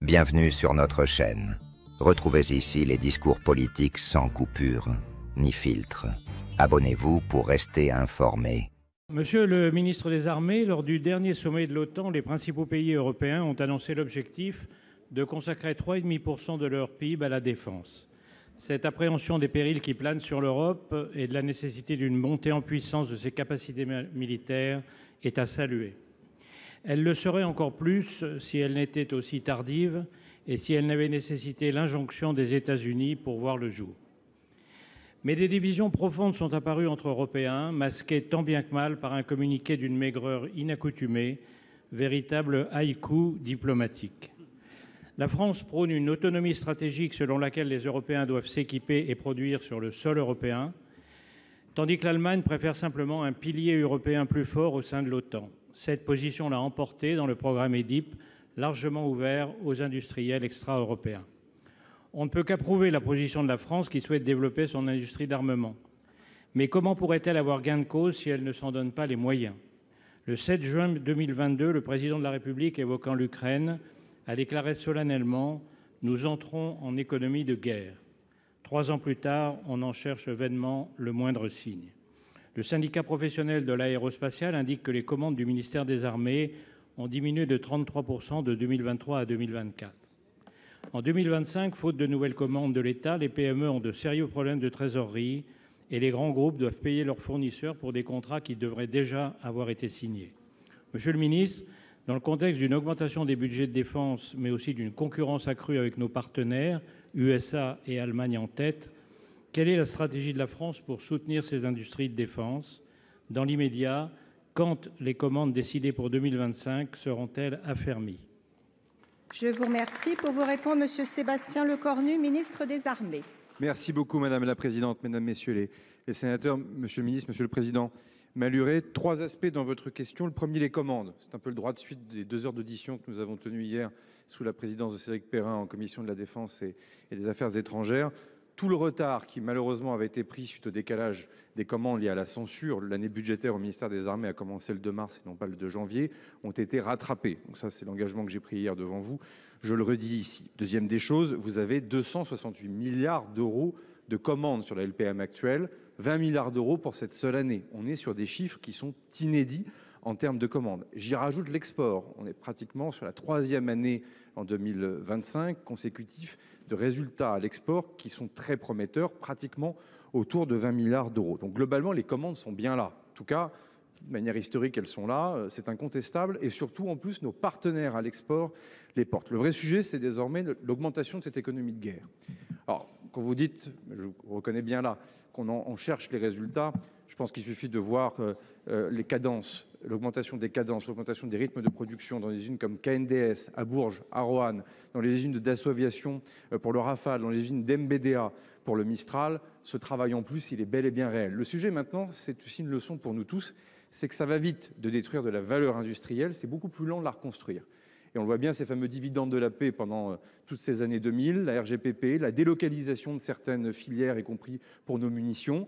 Bienvenue sur notre chaîne. Retrouvez ici les discours politiques sans coupure, ni filtre. Abonnez-vous pour rester informé. Monsieur le ministre des Armées, lors du dernier sommet de l'OTAN, les principaux pays européens ont annoncé l'objectif de consacrer 3,5% de leur PIB à la défense. Cette appréhension des périls qui planent sur l'Europe et de la nécessité d'une montée en puissance de ses capacités militaires est à saluer. Elle le serait encore plus si elle n'était aussi tardive et si elle n'avait nécessité l'injonction des États-Unis pour voir le jour. Mais des divisions profondes sont apparues entre Européens, masquées tant bien que mal par un communiqué d'une maigreur inaccoutumée, véritable haïku diplomatique. La France prône une autonomie stratégique selon laquelle les Européens doivent s'équiper et produire sur le sol européen, tandis que l'Allemagne préfère simplement un pilier européen plus fort au sein de l'OTAN. Cette position l'a emporté dans le programme EDIP, largement ouvert aux industriels extra-européens. On ne peut qu'approuver la position de la France qui souhaite développer son industrie d'armement. Mais comment pourrait-elle avoir gain de cause si elle ne s'en donne pas les moyens ? Le 7 juin 2022, le président de la République, évoquant l'Ukraine, a déclaré solennellement « Nous entrons en économie de guerre ». 3 ans plus tard, on en cherche vainement le moindre signe. Le syndicat professionnel de l'aérospatiale indique que les commandes du ministère des Armées ont diminué de 33% de 2023 à 2024. En 2025, faute de nouvelles commandes de l'État, les PME ont de sérieux problèmes de trésorerie et les grands groupes doivent payer leurs fournisseurs pour des contrats qui devraient déjà avoir été signés. Monsieur le ministre, dans le contexte d'une augmentation des budgets de défense, mais aussi d'une concurrence accrue avec nos partenaires, USA et Allemagne en tête, quelle est la stratégie de la France pour soutenir ces industries de défense ? Dans l'immédiat, quand les commandes décidées pour 2025 seront-elles affermies ? Je vous remercie. Pour vous répondre, Monsieur Sébastien Lecornu, ministre des Armées. Merci beaucoup, Madame la Présidente, Mesdames, Messieurs les sénateurs, Monsieur le Ministre, Monsieur le Président Malhuret. 3 aspects dans votre question. Le premier, les commandes. C'est un peu le droit de suite des 2 heures d'audition que nous avons tenues hier sous la présidence de Cédric Perrin en commission de la Défense et des Affaires étrangères. Tout le retard qui malheureusement avait été pris suite au décalage des commandes liées à la censure, l'année budgétaire au ministère des Armées a commencé le 2 mars et non pas le 2 janvier, ont été rattrapés. Donc ça, c'est l'engagement que j'ai pris hier devant vous. Je le redis ici. Deuxième des choses, vous avez 268 milliards d'euros de commandes sur la LPM actuelle, 20 milliards d'euros pour cette seule année. On est sur des chiffres qui sont inédits en termes de commandes. J'y rajoute l'export. On est pratiquement sur la 3e année en 2025 consécutif de résultats à l'export qui sont très prometteurs, pratiquement autour de 20 milliards d'euros. Donc globalement, les commandes sont bien là. En tout cas, de manière historique, elles sont là, c'est incontestable. Et surtout, en plus, nos partenaires à l'export les portent. Le vrai sujet, c'est désormais l'augmentation de cette économie de guerre. Alors, quand vous dites, je vous reconnais bien là, qu'on cherche les résultats, je pense qu'il suffit de voir les cadences, l'augmentation des cadences, l'augmentation des rythmes de production dans des usines comme KNDS, à Bourges, à Roanne, dans les usines de Dassault Aviation pour le Rafale, dans les usines d'MBDA pour le Mistral. Ce travail en plus, il est bel et bien réel. Le sujet maintenant, c'est aussi une leçon pour nous tous, c'est que ça va vite de détruire de la valeur industrielle, c'est beaucoup plus lent de la reconstruire. Et on le voit bien, ces fameux dividendes de la paix pendant toutes ces années 2000, la RGPP, la délocalisation de certaines filières, y compris pour nos munitions.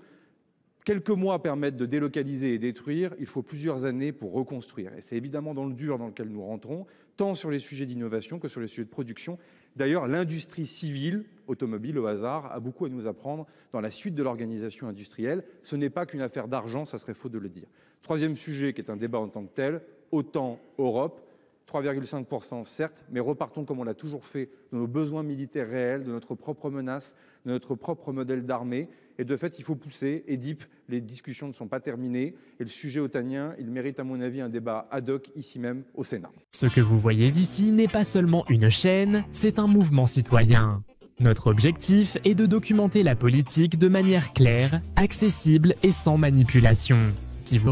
Quelques mois permettent de délocaliser et détruire, il faut plusieurs années pour reconstruire. Et c'est évidemment dans le dur dans lequel nous rentrons, tant sur les sujets d'innovation que sur les sujets de production. D'ailleurs, l'industrie civile, automobile au hasard, a beaucoup à nous apprendre dans la suite de l'organisation industrielle. Ce n'est pas qu'une affaire d'argent, ça serait faux de le dire. Troisième sujet qui est un débat en tant que tel, OTAN, Europe. 3,5% certes, mais repartons comme on l'a toujours fait de nos besoins militaires réels, de notre propre menace, de notre propre modèle d'armée. Et de fait, il faut pousser. EDIP, les discussions ne sont pas terminées. Et le sujet otanien, il mérite à mon avis un débat ad hoc ici même au Sénat. Ce que vous voyez ici n'est pas seulement une chaîne, c'est un mouvement citoyen. Notre objectif est de documenter la politique de manière claire, accessible et sans manipulation. Si vous